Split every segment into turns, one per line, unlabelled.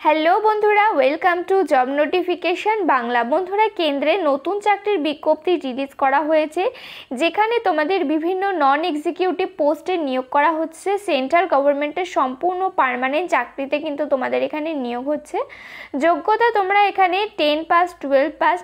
Hello বন্ধুরা, welcome to job notification Bangla. বন্ধুরা, কেন্দ্রে নতুন চাকরির বিজ্ঞপ্তি রিলিজ করা হয়েছে, যেখানে তোমাদের বিভিন্ন নন এক্সিকিউটিভ পোস্টে নিয়োগ করা হচ্ছে। সেন্ট্রাল গভর্নমেন্টের সম্পূর্ণ পার্মানেন্ট চাকরিতে কিন্তু তোমাদের এখানে নিয়োগ হচ্ছে। যোগ্যতা তোমরা এখানে 10 পাস, 12 পাস,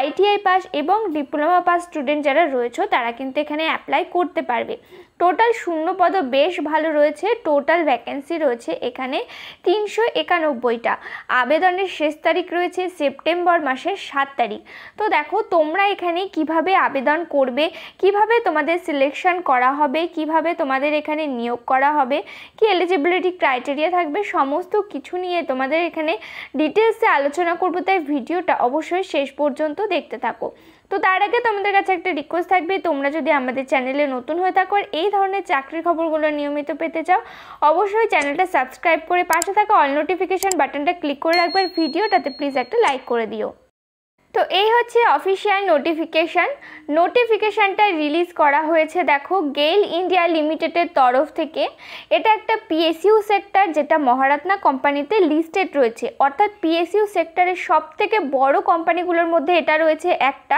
ITI পাস এবং ডিপ্লোমা পাস স্টুডেন্ট যারা রয়েছে তারা কিন্তু এখানে অ্যাপ্লাই করতে পারবে। টোটাল শূন্যপদ বেশ ভালো রয়েছে। টোটাল ভ্যাকেন্সি রয়েছে এখানে 391টা। আবেদনের শেষ তারিখ রয়েছে সেপ্টেম্বর মাসের 7 তারিখ। তো দেখো তোমরা এখানে কিভাবে আবেদন করবে, কিভাবে তোমাদের সিলেকশন করা হবে, কিভাবে তোমাদের এখানে নিয়োগ করা হবে, কি এলিজিবিলিটি ক্রাইটেরিয়া থাকবে, সমস্ত কিছু নিয়ে তোমাদের এখানে ডিটেলসে আলোচনা করব। তাই ভিডিওটা অবশ্যই শেষ পর্যন্ত দেখতে থাকো। তো তার আগে তোমাদের কাছে একটা রিকোয়েস্ট থাকবে, তোমরা যদি আমাদের চ্যানেলে নতুন হয়ে থাকো আর এই ধরনের চাকরির খবরগুলো নিয়মিত পেতে চাও, অবশ্যই চ্যানেলটা সাবস্ক্রাইব করে পাশে থাকা অল নোটিফিকেশন বাটনটা ক্লিক করে রাখবে আর ভিডিওটাতে প্লিজ একটা লাইক করে দিও। তো এই হচ্ছে অফিসিয়াল নোটিফিকেশানটা রিলিজ করা হয়েছে। দেখো, গেইল ইন্ডিয়া লিমিটেডের তরফ থেকে। এটা একটা PSU সেক্টর, যেটা মহারত্না কোম্পানিতে লিস্টেড রয়েছে। অর্থাৎ PSU সেক্টরের সব থেকে বড় কোম্পানিগুলোর মধ্যে এটা রয়েছে একটা।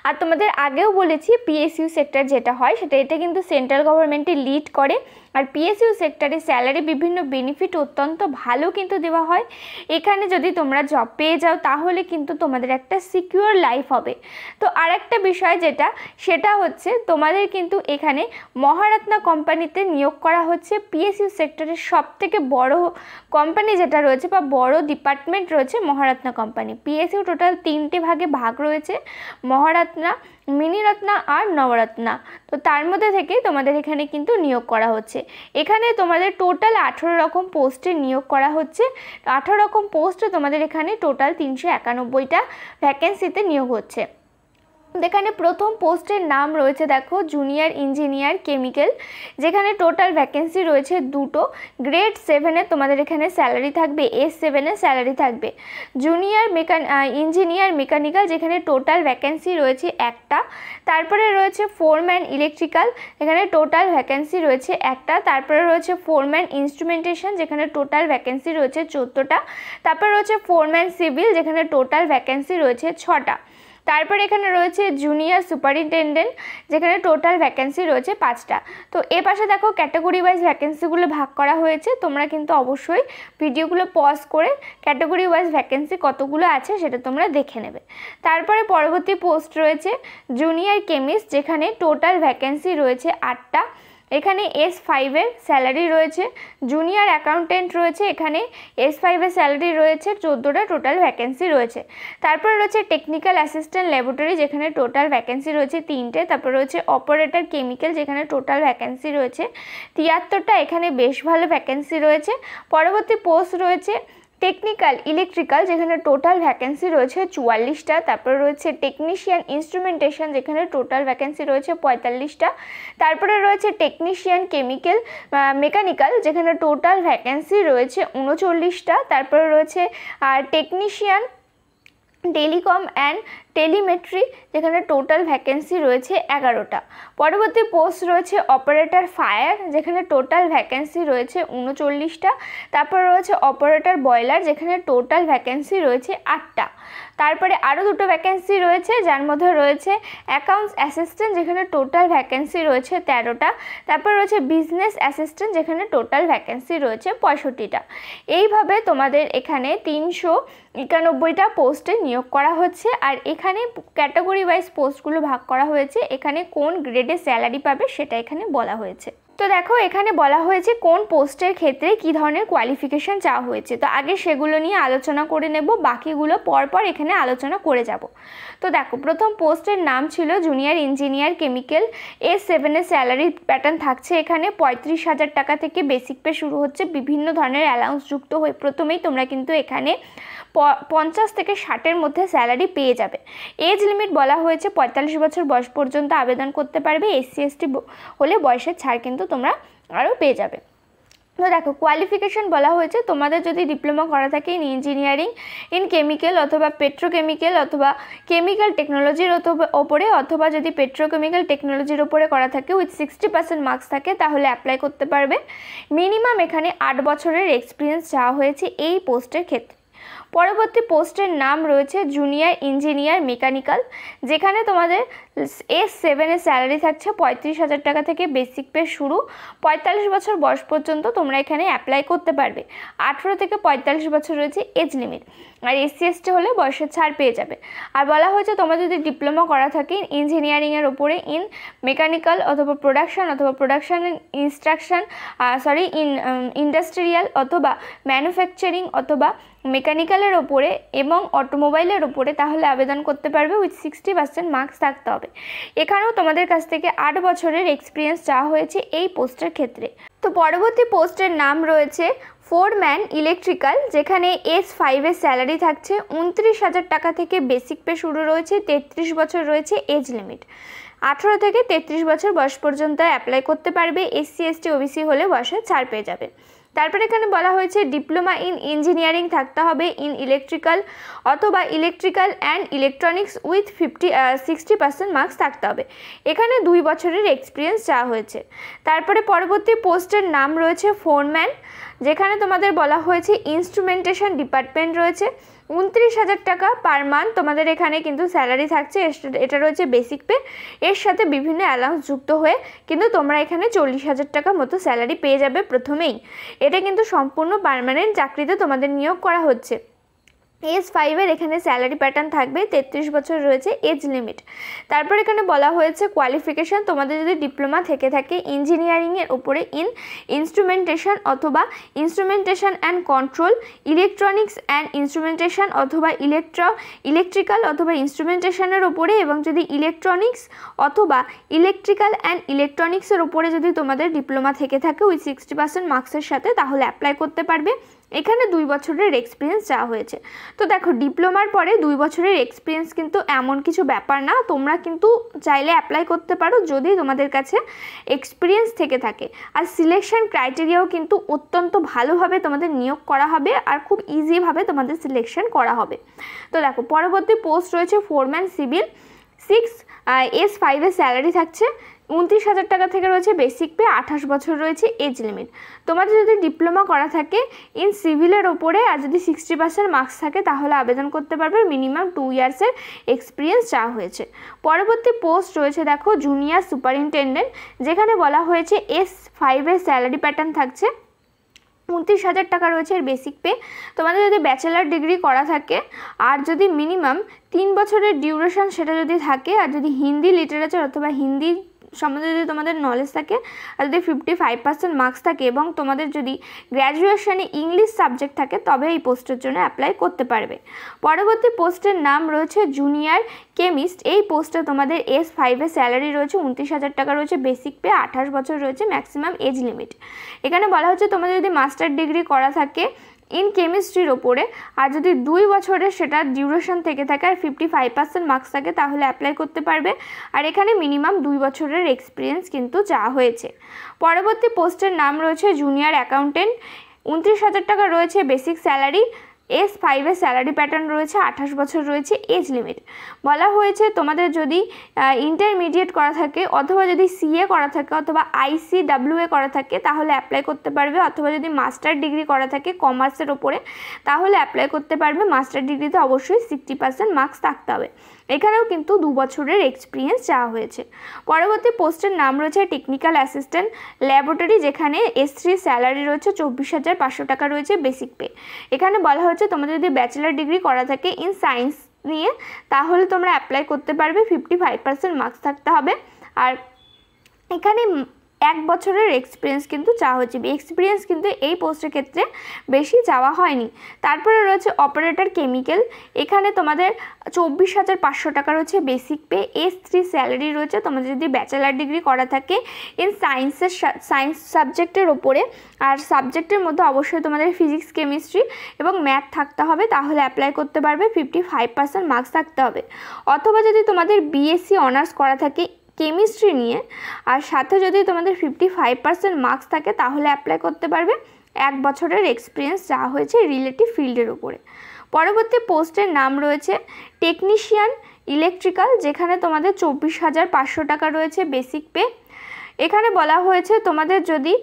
আর তোমাদের আগেও বলেছি PSU সেক্টর যেটা হয় এটা কিন্তু সেন্ট্রাল গভর্নমেন্টে লিড করে। আর PSU সেক্টরে স্যালারি বিভিন্ন বেনিফিট অত্যন্ত ভালো কিন্তু দেওয়া হয়। এখানে যদি তোমরা জব পেয়ে যাও তাহলে কিন্তু তোমাদের একটা সিকিউর লাইফ হবে। তো আর একটা বিষয় সেটা হচ্ছে তোমাদের কিন্তু এখানে মহারত্না কোম্পানিতে নিয়োগ করা হচ্ছে। PSU সেক্টরের সব থেকে বড় কোম্পানি যেটা রয়েছে বা বড় ডিপার্টমেন্ট রয়েছে মহারত্না কোম্পানি। PSU টোটাল 3টে ভাগে ভাগ রয়েছে, মহারত্না, মিনিরত্না আর নবরত্না। তো তার মধ্যে থেকে তোমাদের এখানে কিন্তু নিয়োগ করা হচ্ছে। এখানে তোমাদের টোটাল 18 রকম পোস্টে নিয়োগ করা হচ্ছে। 18 রকম পোস্টে তোমাদের এখানে টোটাল 391টা ভ্যাকেন্সিতে নিয়োগ হচ্ছে। এখানে প্রথম পোস্টের নাম রয়েছে, দেখো, জুনিয়র ইঞ্জিনিয়ার কেমিক্যাল, যেখানে টোটাল ভ্যাকেন্সি রয়েছে 2টো। গ্রেড 7-এ তোমাদের এখানে স্যালারি থাকবে, S7-এ স্যালারি থাকবে। জুনিয়র ইঞ্জিনিয়ার মেকানিক্যাল, যেখানে টোটাল ভ্যাকেন্সি রয়েছে একটা। তারপরে রয়েছে ফোরম্যান ইলেকট্রিক্যাল, এখানে টোটাল ভ্যাকেন্সি রয়েছে একটা। তারপরে রয়েছে ফোরম্যান ইনস্ট্রুমেন্টেশন, যেখানে টোটাল ভ্যাকেন্সি রয়েছে 14টা। তারপরে রয়েছে ফোরম্যান সিভিল, যেখানে টোটাল ভ্যাকেন্সি রয়েছে 6টা। তারপরে এখানে রয়েছে জুনিয়র সুপারিনটেন্ডেন্ট, যেখানে টোটাল ভ্যাকেন্সি রয়েছে 5টা। তো এর পাশে দেখো ক্যাটাগরি ওয়াইজ ভ্যাকেন্সিগুলো ভাগ করা হয়েছে। তোমরা কিন্তু অবশ্যই ভিডিওগুলো পজ করে ক্যাটাগরি ওয়াইজ ভ্যাকেন্সি কতগুলো আছে সেটা তোমরা দেখে নেবে। তারপরে পরবর্তী পোস্ট রয়েছে জুনিয়র কেমিস্ট, যেখানে টোটাল ভ্যাকেন্সি রয়েছে 8টা। এখানে S5-এর স্যালারি রয়েছে। জুনিয়র অ্যাকাউন্টেন্ট রয়েছে, এখানে S5-এর স্যালারি রয়েছে 14টা, টোটাল ভ্যাকেন্সি রয়েছে। তারপরে রয়েছে টেকনিক্যাল অ্যাসিস্ট্যান্ট ল্যাবরেটরি, যেখানে টোটাল ভ্যাকেন্সি রয়েছে 3টে। তারপরে রয়েছে অপারেটর কেমিক্যাল, যেখানে টোটাল ভ্যাকেন্সি রয়েছে 73টা। এখানে বেশ ভালো ভ্যাকেন্সি রয়েছে। পরবর্তী পোস্ট রয়েছে টেকনিক্যাল ইলেকট্রিক্যাল, যেখানে টোটাল ভ্যাকেন্সি রয়েছে 44টা। তারপরে রয়েছে টেকনিশিয়ান ইনস্ট্রুমেন্টেশন, যেখানে টোটাল ভ্যাকেন্সি রয়েছে 45টা। তারপরে রয়েছে টেকনিশিয়ান মেকানিক্যাল, যেখানে টোটাল ভ্যাকেন্সি রয়েছে 39টা। তারপরে রয়েছে টেকনিশিয়ান টেলিকম অ্যান্ড টেলিমেট্রি, যেখানে টোটাল ভ্যাকেন্সি রয়েছে 11টা। পরবর্তী পোস্ট রয়েছে অপারেটর ফায়ার, যেখানে টোটাল ভ্যাকেন্সি রয়েছে 39টা। তারপর রয়েছে অপারেটর বয়লার, যেখানে টোটাল ভ্যাকেন্সি রয়েছে 8টা। তারপরে আরও 2টো ভ্যাকেন্সি রয়েছে, যার মধ্যে রয়েছে অ্যাকাউন্টস অ্যাসিস্ট্যান্ট, যেখানে টোটাল ভ্যাকেন্সি রয়েছে 13টা। তারপর রয়েছে বিজনেস অ্যাসিস্ট্যান্ট, যেখানে টোটাল ভ্যাকেন্সি রয়েছে 65টা। এইভাবে তোমাদের এখানে 391টা পোস্টে নিয়োগ করা হচ্ছে। আর এখানে ক্যাটাগরি ওয়াইজ পোস্টগুলো ভাগ করা হয়েছে। এখানে কোন গ্রেডে স্যালারি পাবে সেটা এখানে বলা হয়েছে। তো দেখো, এখানে বলা হয়েছে কোন পোস্টের ক্ষেত্রে কী ধরনের কোয়ালিফিকেশান চাওয়া হয়েছে। তো আগে সেগুলো নিয়ে আলোচনা করে নেব, বাকিগুলো পরপর এখানে আলোচনা করে যাব। তো দেখো, প্রথম পোস্টের নাম ছিল জুনিয়র ইঞ্জিনিয়ার কেমিক্যাল। S7-এর স্যালারি প্যাটার্ন থাকছে এখানে 35,000 টাকা থেকে বেসিক পে শুরু হচ্ছে, বিভিন্ন ধরনের অ্যালাউন্স যুক্ত হয়ে প্রথমেই তোমরা কিন্তু এখানে 50 থেকে 60-এর মধ্যে স্যালারি পেয়ে যাবে। এজ লিমিট বলা হয়েছে 45 বছর বয়স পর্যন্ত আবেদন করতে পারবে। SC ST হলে বয়সের ছাড় কিন্তু তোমরা আরও পেয়ে যাবে। তো দেখো, কোয়ালিফিকেশান বলা হয়েছে তোমাদের যদি ডিপ্লোমা করা থাকে ইন ইঞ্জিনিয়ারিং ইন কেমিক্যাল অথবা পেট্রোকেমিক্যাল অথবা কেমিক্যাল টেকনোলজির ওপরে, অথবা যদি পেট্রোকেমিক্যাল টেকনোলজির ওপরে করা থাকে উইথ 60% মার্কস থাকে তাহলে অ্যাপ্লাই করতে পারবে। মিনিমাম এখানে 8 বছরের এক্সপিরিয়েন্স চাওয়া হয়েছে এই পোস্টের ক্ষেত্রে। পরবর্তী পোস্টের নাম রয়েছে জুনিয়র ইঞ্জিনিয়ার মেকানিক্যাল, যেখানে তোমাদের S7 এর স্যালারি থাকছে 35,000 টাকা থেকে, বেসিক পে শুরু। 45 বছর বয়স পর্যন্ত তোমরা এখানে অ্যাপ্লাই করতে পারবে। 18 থেকে 45 বছর রয়েছে এজ লিমিট। আর SC ST হলে বয়সের ছাড় পেয়ে যাবে। আর বলা হয়েছে তোমরা যদি ডিপ্লোমা করা থাকে ইঞ্জিনিয়ারিংয়ের উপরে, ইন মেকানিক্যাল অথবা প্রোডাকশন অথবা প্রোডাকশন ইনস্ট্রাকশন ইন্ডাস্ট্রিয়াল অথবা ম্যানুফ্যাকচারিং অথবা মেকানিক্যালের ওপরে এবং অটোমোবাইলের ওপরে, তাহলে আবেদন করতে পারবে। উইথ 60% মার্কস থাকতে হবে। এখানেও তোমাদের কাছ থেকে 8 বছরের এক্সপিরিয়েন্স চাওয়া হয়েছে এই পোস্টের ক্ষেত্রে। তো পরবর্তী পোস্টের নাম রয়েছে ফোরম্যান ইলেকট্রিক্যাল, যেখানে S5 এর স্যালারি থাকছে 29,000 টাকা থেকে, বেসিক পে শুরু রয়েছে। 33 বছর রয়েছে এজ লিমিট। 18 থেকে 33 বছর বয়স পর্যন্ত অ্যাপ্লাই করতে পারবে। SC ST OBC হলে বয়সের ছাড় পেয়ে যাবে। তারপরে এখানে বলা হয়েছে ডিপ্লোমা ইন ইঞ্জিনিয়ারিং থাকতে হবে, ইন ইলেকট্রিক্যাল অথবা electrical and electronics with 60% marks থাকতে হবে। এখানে 2 বছরের এক্সপিরিয়েন্স চাওয়া হয়েছে। তারপরে পরবর্তী পোস্টের নাম রয়েছে ফোরম্যান, যেখানে তোমাদের বলা হয়েছে ইনস্ট্রুমেন্টেশন ডিপার্টমেন্ট রয়েছে। 29,000 টাকা পার মান্থ তোমাদের এখানে কিন্তু স্যালারি থাকছে। এটা রয়েছে বেসিক পে, এর সাথে বিভিন্ন অ্যালাউন্স যুক্ত হয়ে কিন্তু তোমরা এখানে 40,000 টাকা মতো স্যালারি পেয়ে যাবে প্রথমেই। এটা কিন্তু সম্পূর্ণ পার্মানেন্ট চাকরিতে তোমাদের নিয়োগ করা হচ্ছে। S5 এর এখানে স্যালারি প্যাটার্ন থাকবে। 33 বছর রয়েছে এজ লিমিট। তারপর এখানে বলা হয়েছে কোয়ালিফিকেশান, তোমাদের যদি ডিপ্লোমা থেকে থাকে ইঞ্জিনিয়ারিংয়ের উপরে, ইন ইনস্ট্রুমেন্টেশন অথবা instrumentation and control, electronics and instrumentation অথবা ইলেকট্রিক্যাল অথবা ইনস্ট্রুমেন্টেশনের ওপরে, এবং যদি ইলেকট্রনিক্স অথবা ইলেকট্রিক্যাল অ্যান্ড ইলেকট্রনিক্সের ওপরে যদি তোমাদের ডিপ্লোমা থেকে থাকে উইথ 60% মার্কসের সাথে, তাহলে অ্যাপ্লাই করতে পারবে। এখানে 2 বছরের এক্সপিরিয়েন্স চাওয়া হয়েছে। তো দেখো, ডিপ্লোমার পরে 2 বছরের এক্সপিরিয়েন্স কিন্তু এমন কিছু ব্যাপার না, তোমরা কিন্তু চাইলে অ্যাপ্লাই করতে পারো যদি তোমাদের কাছে এক্সপিরিয়েন্স থেকে থাকে। আর সিলেকশন ক্রাইটেরিয়াও কিন্তু অত্যন্ত ভালোভাবে তোমাদের নিয়োগ করা হবে আর খুব ইজিভাবে তোমাদের সিলেকশন করা হবে। তো দেখো, পরবর্তী পোস্ট রয়েছে ফোরম্যান সিভিল। S5 এর স্যালারি থাকছে 29,000 টাকা থেকে রয়েছে বেসিক পে। 28 বছর রয়েছে এজ লিমিট। তোমাদের যদি ডিপ্লোমা করা থাকে ইন সিভিলের ওপরে আর যদি 60% মার্কস থাকে, তাহলে আবেদন করতে পারবে। মিনিমাম 2 ইয়ার্সের এক্সপিরিয়েন্স চাওয়া হয়েছে। পরবর্তী পোস্ট রয়েছে দেখো জুনিয়র সুপারিনটেন্ডেন্ট, যেখানে বলা হয়েছে S5 এর স্যালারি প্যাটার্ন থাকছে 29,000 টাকা রয়েছে এর বেসিক পে। তোমাদের যদি ব্যাচেলার ডিগ্রি করা থাকে আর যদি মিনিমাম 3 বছরের ডিউরেশন সেটা যদি থাকে, আর যদি হিন্দি লিটারেচার অথবা হিন্দি সম্বন্ধে যদি তোমাদের নলেজ থাকে, আর যদি 55% মার্কস থাকে এবং তোমাদের যদি গ্র্যাজুয়েশনে ইংলিশ সাবজেক্ট থাকে, তবে এই পোস্টের জন্য অ্যাপ্লাই করতে পারবে। পরবর্তী পোস্টের নাম রয়েছে জুনিয়র কেমিস্ট। এই পোস্টে তোমাদের S5 এর স্যালারি রয়েছে 29,000 টাকা রয়েছে বেসিক পে। 28 বছর রয়েছে ম্যাক্সিমাম এজ লিমিট। এখানে বলা হচ্ছে তোমাদের যদি মাস্টার ডিগ্রি করা থাকে ইন কেমিস্ট্রির ওপরে, আর যদি 2 বছরের সেটা ডিউরেশন থেকে থাকে আর 55% মার্কস থাকে, তাহলে অ্যাপ্লাই করতে পারবে। আর এখানে মিনিমাম 2 বছরের এক্সপিরিয়েন্স কিন্তু চাওয়া হয়েছে। পরবর্তী পোস্টের নাম রয়েছে জুনিয়র অ্যাকাউন্টেন্ট। 29,000 টাকা রয়েছে বেসিক স্যালারি। S5 এর স্যালারি প্যাটার্ন রয়েছে। 28 বছর রয়েছে এজ লিমিট। বলা হয়েছে তোমাদের যদি ইন্টারমিডিয়েট করা থাকে অথবা যদি CA করা থাকে অথবা ICWA করা থাকে, তাহলে অ্যাপ্লাই করতে পারবে। অথবা যদি মাস্টার ডিগ্রি করা থাকে কমার্সের ওপরে, তাহলে অ্যাপ্লাই করতে পারবে। মাস্টার ডিগ্রিতে অবশ্যই 60% মার্কস থাকতে হবে। এখানেও কিন্তু 2 বছরের এক্সপিরিয়েন্স চাওয়া হয়েছে। পরবর্তী পোস্টের নাম রয়েছে টেকনিক্যাল অ্যাসিস্ট্যান্ট ল্যাবরেটরি, যেখানে S3 স্যালারি রয়েছে 24,500 টাকা রয়েছে বেসিক পে। এখানে বলা হচ্ছে তোমাদের যদি ব্যাচেলার ডিগ্রি করা থাকে ইন সায়েন্স নিয়ে, তাহলে তোমরা অ্যাপ্লাই করতে পারবে। 55% মার্কস থাকতে হবে। আর এখানে 1 বছরের এক্সপিরিয়েন্স কিন্তু চাওয়া হচ্ছে। এক্সপিরিয়েন্স কিন্তু এই পোস্টের ক্ষেত্রে বেশি চাওয়া হয়নি। তারপরে রয়েছে অপারেটর কেমিক্যাল। এখানে তোমাদের 24,500 টাকা রয়েছে বেসিক পে। S3 স্যালারি রয়েছে তোমাদের যদি ব্যাচেলার ডিগ্রি করা থাকে ইন সায়েন্স সাবজেক্টের ওপরে, আর সাবজেক্টের মধ্যে অবশ্যই তোমাদের ফিজিক্স কেমিস্ট্রি এবং ম্যাথ থাকতে হবে, তাহলে অ্যাপ্লাই করতে পারবে। 55% মার্কস থাকতে হবে। অথবা যদি তোমাদের BSc অনার্স করা থাকে কেমিস্ট্রি নিয়ে আর সাথে যদি তোমাদের 55% মার্কস থাকে, তাহলে অ্যাপ্লাই করতে পারবে। 1 বছরের এক্সপিরিয়েন্স চাওয়া হয়েছে রিলেটিভ ফিল্ডের উপরে। পরবর্তী পোস্টের নাম রয়েছে টেকনিশিয়ান ইলেকট্রিক্যাল, যেখানে তোমাদের 24,500 টাকা রয়েছে বেসিক পে। এখানে বলা হয়েছে তোমাদের যদি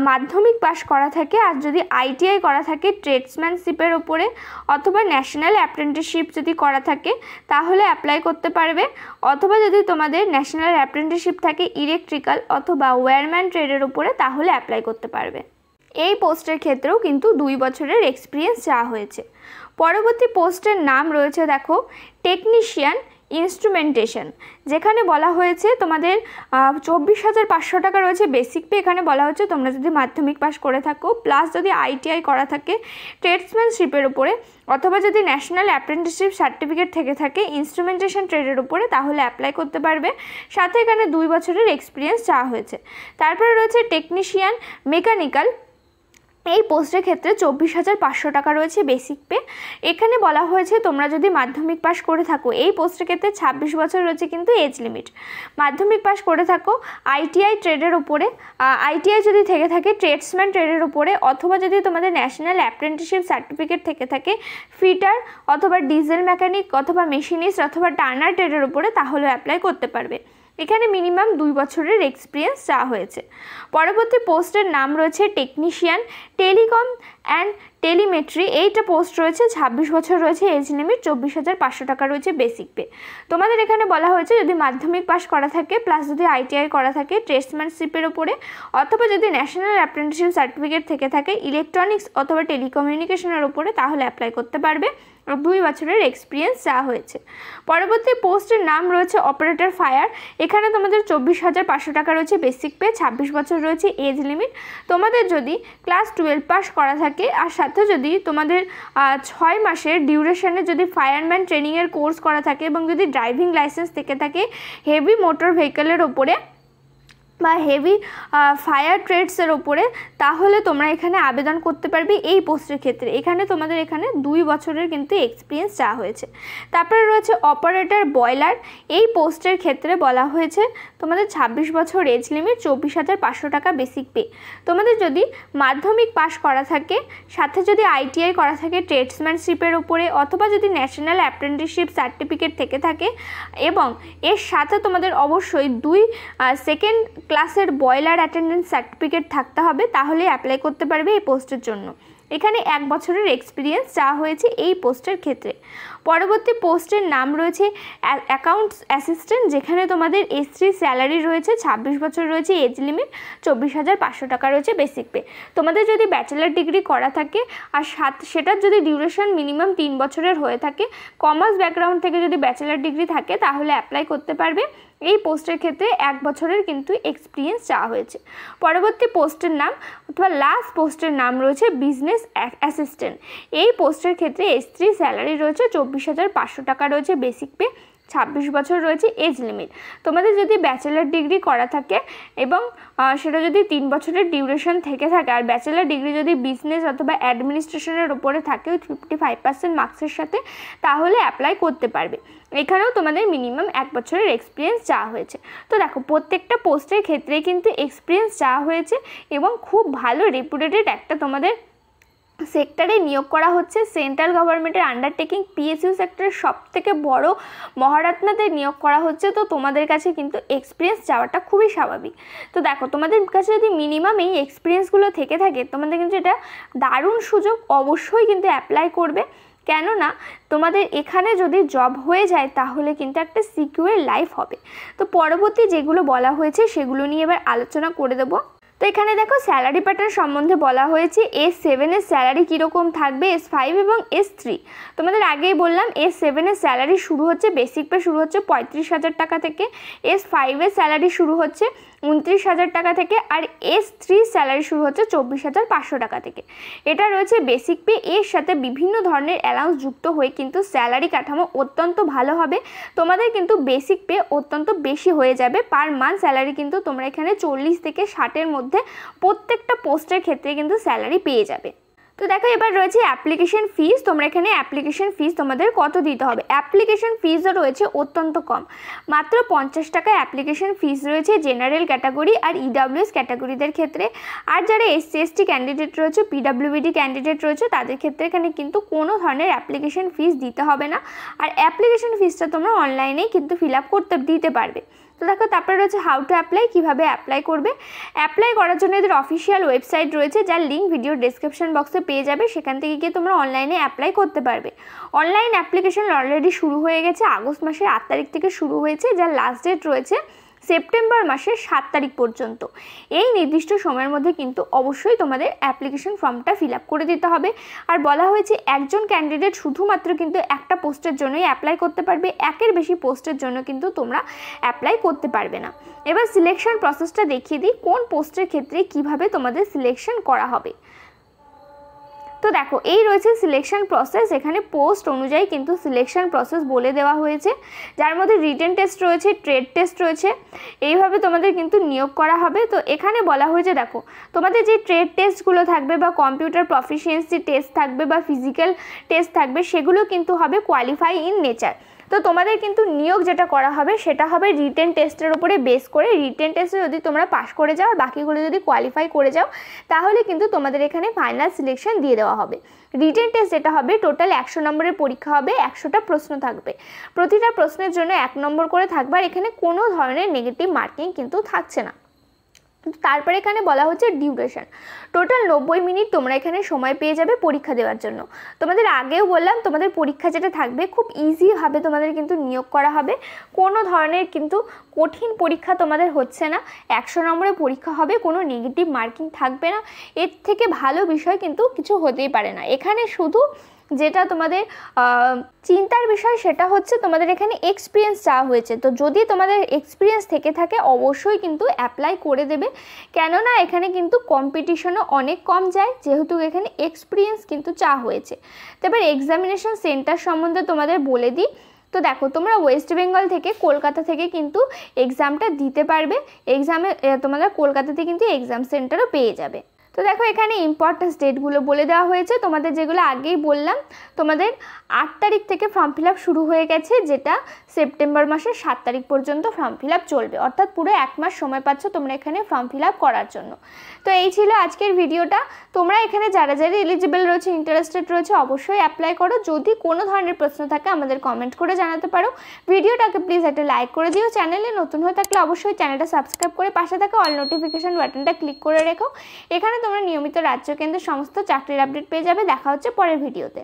মাধ্যমিক পাস করা থাকে, আর যদি আইটিআই করা থাকে ট্রেডসম্যানশিপের ওপরে অথবা ন্যাশনাল অ্যাপ্রেন্টিসশিপ যদি করা থাকে তাহলে অ্যাপ্লাই করতে পারবে, অথবা যদি তোমাদের ন্যাশনাল অ্যাপ্রেন্টিসশিপ থাকে ইলেকট্রিক্যাল অথবা ওয়্যারম্যান ট্রেডের ওপরে তাহলে অ্যাপ্লাই করতে পারবে। এই পোস্টের ক্ষেত্রেও কিন্তু 2 বছরের এক্সপিরিয়েন্স চাওয়া হয়েছে। পরবর্তী পোস্টের নাম রয়েছে দেখো টেকনিশিয়ান ইনস্ট্রুমেন্টেশন, যেখানে বলা হয়েছে তোমাদের 24,500 টাকা রয়েছে বেসিক পে। এখানে বলা হচ্ছে তোমরা যদি মাধ্যমিক পাস করে থাকো প্লাস যদি আইটিআই করা থাকে ট্রেডসম্যানশিপের উপরে অথবা যদি ন্যাশনাল অ্যাপ্রেন্টিসশিপ সার্টিফিকেট থেকে থাকে ইনস্ট্রুমেন্টেশন ট্রেডের উপরে তাহলে অ্যাপ্লাই করতে পারবে। সাথে এখানে 2 বছরের এক্সপিরিয়েন্স চাওয়া হয়েছে। তারপরে রয়েছে টেকনিশিয়ান মেকানিক্যাল, এই পোস্টের ক্ষেত্রে 24,500 টাকা রয়েছে বেসিক পে। এখানে বলা হয়েছে তোমরা যদি মাধ্যমিক পাস করে থাকো, এই পোস্টের ক্ষেত্রে 26 বছর রয়েছে কিন্তু এজ লিমিট। মাধ্যমিক পাস করে থাকো আইটিআই ট্রেডের উপরে, আইটিআই যদি থেকে থাকে ট্রেডসম্যান ট্রেডের উপরে অথবা যদি তোমাদের ন্যাশনাল অ্যাপ্রেন্টিসশিপ সার্টিফিকেট থেকে থাকে ফিটার অথবা ডিজেল মেকানিক অথবা মেশিনিস্ট অথবা টার্নার ট্রেডের উপরে তাহলে অ্যাপ্লাই করতে পারবে। এখানে মিনিমাম 2 বছরের এক্সপিরিয়েন্স চাওয়া হয়েছে। পরবর্তী পোস্টের নাম রয়েছে টেকনিশিয়ান টেলিকম অ্যান্ড টেলিমেট্রি, এইটা পোস্ট রয়েছে 26 বছর রয়েছে এজ লিমিট, 24,500 টাকা রয়েছে বেসিক পে। তোমাদের এখানে বলা হয়েছে যদি মাধ্যমিক পাস করা থাকে প্লাস যদি আইটিআই করা থাকে ট্রেডসম্যানশিপের উপরে অথবা যদি ন্যাশনাল অ্যাপ্রেন্টিসশিপ সার্টিফিকেট থেকে থাকে ইলেকট্রনিক্স অথবা টেলিকমিউনিকেশনের উপরে তাহলে অ্যাপ্লাই করতে পারবে। 2 বছরের এক্সপিরিয়েন্স চাওয়া হয়েছে। পরবর্তী পোস্টের নাম রয়েছে অপারেটর ফায়ার, এখানে তোমাদের 24,500 টাকা রয়েছে বেসিক পে, 26 বছর রয়েছে এজ লিমিট। তোমাদের যদি ক্লাস 12 পাস করা থাকে আর সাথে যদি তোমাদের 6 মাসের ডিউরেশনে যদি ফায়ারম্যান ট্রেনিংয়ের কোর্স করা থাকে এবং যদি ড্রাইভিং লাইসেন্স থেকে থাকে হেভি মোটর ভেহিকেলের ওপরে বা হেভি ফায়ার ট্রেডসের ওপরে তাহলে তোমরা এখানে আবেদন করতে পারবে এই পোস্টের ক্ষেত্রে। এখানে তোমাদের এখানে 2 বছরের কিন্তু এক্সপিরিয়েন্স চাওয়া হয়েছে। তারপরে রয়েছে অপারেটর বয়লার, এই পোস্টের ক্ষেত্রে বলা হয়েছে তোমাদের 26 বছর এজ লিমিট, 24,500 টাকা বেসিক পে। তোমাদের যদি মাধ্যমিক পাস করা থাকে সাথে যদি আইটিআই করা থাকে ট্রেডসম্যানশিপের উপরে অথবা যদি ন্যাশনাল অ্যাপ্রেন্টিসশিপ সার্টিফিকেট থেকে থাকে এবং এর সাথে তোমাদের অবশ্যই 2 সেকেন্ড ক্লাসের বয়লার অ্যাটেন্ডেন্স সার্টিফিকেট থাকতে হবে তাহলে অ্যাপ্লাই করতে পারবে এই পোস্টের জন্য। এখানে 1 বছরের এক্সপিরিয়েন্স চাওয়া হয়েছে এই পোস্টের ক্ষেত্রে। পরবর্তী পোস্টের নাম রয়েছে অ্যাকাউন্টস অ্যাসিস্ট্যান্ট, যেখানে তোমাদের S3 স্যালারি রয়েছে, 26 বছর রয়েছে এজ লিমিট, 24,500 টাকা রয়েছে বেসিক পে। তোমাদের যদি ব্যাচেলার ডিগ্রি করা থাকে আর সেটার যদি ডিউরেশন মিনিমাম 3 বছরের হয়ে থাকে, কমার্স ব্যাকগ্রাউন্ড থেকে যদি ব্যাচেলার ডিগ্রি থাকে তাহলে অ্যাপ্লাই করতে পারবে। এই পোস্টের ক্ষেত্রে 1 বছরের কিন্তু এক্সপিরিয়েন্স চাওয়া হয়েছে। পরবর্তী পোস্টের নাম অথবা লাস্ট পোস্টের নাম রয়েছে বিজনেস অ্যাসিস্ট্যান্ট, এই পোস্টের ক্ষেত্রে S3 স্যালারি রয়েছে, 24,500 টাকা রয়েছে বেসিক পে, 26 বছর রয়েছে এজ লিমিট। তোমাদের যদি ব্যাচেলার ডিগ্রি করা থাকে এবং সেটা যদি 3 বছরের ডিউরেশন থেকে থাকে আর ব্যাচেলার ডিগ্রি যদি বিজনেস অথবা অ্যাডমিনিস্ট্রেশনের ওপরে থাকে 55% মার্কসের সাথে তাহলে অ্যাপ্লাই করতে পারবে। এখানেও তোমাদের মিনিমাম 1 বছরের এক্সপিরিয়েন্স চাওয়া হয়েছে। তো দেখো প্রত্যেকটা পোস্টের ক্ষেত্রে কিন্তু এক্সপিরিয়েন্স চাওয়া হয়েছে এবং খুব ভালো রেপুটেটেড একটা তোমাদের সেক্টরে নিয়োগ করা হচ্ছে। সেন্ট্রাল গভর্নমেন্টের আন্ডারটেকিং পিএসইউ সেক্টরের সবথেকে বড় মহারত্নাতে নিয়োগ করা হচ্ছে। তো তোমাদের কাছে কিন্তু এক্সপিরিয়েন্স চাওয়াটা খুবই স্বাভাবিক। তো দেখো তোমাদের কাছে যদি মিনিমাম এই এক্সপিরিয়েন্সগুলো থেকে থাকে তোমাদের কিন্তু এটা দারুণ সুযোগ, অবশ্যই কিন্তু অ্যাপ্লাই করবে। কেননা তোমাদের এখানে যদি জব হয়ে যায় তাহলে কিন্তু একটা সিকিউর লাইফ হবে। তো পরবর্তী যেগুলো বলা হয়েছে সেগুলো নিয়ে এবার আলোচনা করে দেবো। তো এখানে দেখো স্যালারি প্যাটার্ন সম্বন্ধে বলা হয়েছে S7 এর স্যালারি কীরকম থাকবে, S5 এবং S3। তোমাদের আগেই বললাম S7 এর স্যালারি শুরু হচ্ছে বেসিক পে শুরু হচ্ছে 35,000 টাকা থেকে, S5 এর স্যালারি শুরু হচ্ছে 29,000 টাকা থেকে আর S3 স্যালারি শুরু হচ্ছে 24,500 টাকা থেকে। এটা রয়েছে বেসিক পে, এর সাথে বিভিন্ন ধরনের অ্যালাউন্স যুক্ত হয়ে কিন্তু স্যালারি কাঠামো অত্যন্ত ভালো হবে। তোমাদের কিন্তু বেসিক পে অত্যন্ত বেশি হয়ে যাবে, পার মান্থ স্যালারি কিন্তু তোমরা এখানে 40 থেকে 60-এর মধ্যে প্রত্যেকটা পোস্টের ক্ষেত্রে কিন্তু স্যালারি পেয়ে যাবে। তো দেখো এবার রয়েছে অ্যাপ্লিকেশন ফিস। তোমরা এখানে অ্যাপ্লিকেশন ফিস তোমাদের কত দিতে হবে। অ্যাপ্লিকেশন ফিসও রয়েছে অত্যন্ত কম, মাত্র 50 টাকা অ্যাপ্লিকেশন ফিস রয়েছে জেনারেল ক্যাটাগরি আর ইডাব্লিউএস ক্যাটাগরিদের ক্ষেত্রে। আর যারা SC ST ক্যান্ডিডেট রয়েছে, PWD ক্যান্ডিডেট রয়েছে তাদের ক্ষেত্রে এখানে কিন্তু কোনো ধরনের অ্যাপ্লিকেশন ফিস দিতে হবে না। আর অ্যাপ্লিকেশন ফিসটা তোমরা অনলাইনেই কিন্তু ফিল আপ দিতে পারবে। তো দেখো তারপরে রয়েছে হাউ টু অ্যাপ্লাই, কীভাবে অ্যাপ্লাই করবে। অ্যাপ্লাই করার জন্য এদের অফিসিয়াল ওয়েবসাইট রয়েছে, যার লিঙ্ক ভিডিও ডেসক্রিপশন বক্সে পেয়ে যাবে, সেখান থেকে গিয়ে তোমরা অনলাইনে অ্যাপ্লাই করতে পারবে। অনলাইন অ্যাপ্লিকেশন অলরেডি শুরু হয়ে গেছে, আগস্ট মাসের 8 তারিখ থেকে শুরু হয়েছে, যার লাস্ট ডেট রয়েছে সেপ্টেম্বর মাসের 7 তারিখ পর্যন্ত। এই নির্দিষ্ট সময়ের মধ্যে কিন্তু অবশ্যই তোমাদের অ্যাপ্লিকেশন ফর্মটা ফিল আপ করে দিতে হবে। আর বলা হয়েছে একজন ক্যান্ডিডেট শুধুমাত্র কিন্তু একটা পোস্টের জন্যই অ্যাপ্লাই করতে পারবে, একের বেশি পোস্টের জন্য কিন্তু তোমরা অ্যাপ্লাই করতে পারবে না। এবার সিলেকশন প্রসেসটা দেখিয়ে দিই, কোন পোস্টের ক্ষেত্রে কিভাবে তোমাদের সিলেকশন করা হবে। তো দেখো এই রয়েছে সিলেকশন প্রসেস, এখানে পোস্ট অনুযায়ী কিন্তু সিলেকশন প্রসেস বলে দেওয়া হয়েছে, যার মধ্যে রিটেন টেস্ট রয়েছে, ট্রেড টেস্ট রয়েছে, এইভাবে তোমাদের কিন্তু নিয়োগ করা হবে। তো এখানে বলা হয়েছে দেখো তোমাদের যে ট্রেড টেস্টগুলো থাকবে বা কম্পিউটার প্রফিসিয়েন্সি টেস্ট থাকবে বা ফিজিক্যাল টেস্ট থাকবে, সেগুলো কিন্তু হবে কোয়ালিফাই ইন নেচার। তো তোমাদের কিন্তু নিয়োগ যেটা করা হবে সেটা হবে রিটেন টেস্টের উপরে বেস করে। রিটেন টেস্টে যদি তোমরা পাস করে যাও আর বাকিগুলো যদি কোয়ালিফাই করে যাও, তাহলে কিন্তু তোমাদের এখানে ফাইনাল সিলেকশন দিয়ে দেওয়া হবে। রিটেন টেস্ট যেটা হবে টোটাল 100 নম্বরের পরীক্ষা হবে, 100টা প্রশ্ন থাকবে, প্রতিটা প্রশ্নের জন্য 1 নম্বর করে থাকবে, আর এখানে কোনো ধরনের নেগেটিভ মার্কিং কিন্তু থাকছে না। তারপরে এখানে বলা হচ্ছে ডিউরেশন, টোটাল 90 মিনিট তোমরা এখানে সময় পেয়ে যাবে পরীক্ষা দেওয়ার জন্য। তোমাদের আগেও বললাম তোমাদের পরীক্ষা যেটা থাকবে খুব ইজিভাবে তোমাদের কিন্তু নিয়োগ করা হবে, কোনো ধরনের কিন্তু কঠিন পরীক্ষা তোমাদের হচ্ছে না, 100 নম্বরের পরীক্ষা হবে, কোনো নেগেটিভ মার্কিং থাকবে না। এর থেকে ভালো বিষয় কিন্তু কিছু হতেই পারে না। এখানে শুধু যেটা তোমাদের চিন্তার বিষয় সেটা হচ্ছে তোমাদের এখানে এক্সপিরিয়েন্স চাওয়া হয়েছে। তো যদি তোমাদের এক্সপিরিয়েন্স থেকে থাকে অবশ্যই কিন্তু অ্যাপ্লাই করে দেবে, কেননা এখানে কিন্তু কম্পিটিশনও অনেক কম যায়, যেহেতু এখানে এক্সপিরিয়েন্স কিন্তু চাওয়া হয়েছে। তো এবার এক্সামিনেশন সেন্টার সম্বন্ধে তোমাদের বলে দিই। তো দেখো তোমরা ওয়েস্ট বেঙ্গল থেকে কলকাতা থেকে কিন্তু এক্সামটা দিতে পারবে, এক্সামে তোমরা কলকাতাতে কিন্তু এক্সাম সেন্টারও পেয়ে যাবে। তো দেখো এখানে ইম্পর্টেন্স ডেটগুলো বলে দেওয়া হয়েছে, তোমাদের যেগুলো আগেই বললাম, তোমাদের 8 তারিখ থেকে ফর্ম ফিল আপ শুরু হয়ে গেছে, যেটা সেপ্টেম্বর মাসের 7 তারিখ পর্যন্ত ফর্ম ফিল আপ চলবে, অর্থাৎ পুরো 1 মাস সময় পাচ্ছ তোমরা এখানে ফর্ম ফিল আপ করার জন্য। তো এই ছিল আজকের ভিডিওটা। তোমরা এখানে যারা যারা এলিজিবল রয়েছে, ইন্টারেস্টেড রয়েছে, অবশ্যই অ্যাপ্লাই করো। যদি কোনো ধরনের প্রশ্ন থাকে আমাদের কমেন্ট করে জানাতে পারো। ভিডিওটাকে প্লিজ একটা লাইক করে দিও, চ্যানেলে নতুন হয়ে থাকলে অবশ্যই চ্যানেলটা সাবস্ক্রাইব করে পাশে থাকা অল নোটিফিকেশন বাটনটা ক্লিক করে রেখো। এখানে তোমরা নিয়মিত রাজ্য কেন্দ্রের সমস্ত চাকরির আপডেট পেয়ে যাবে। দেখা হচ্ছে পরের ভিডিওতে।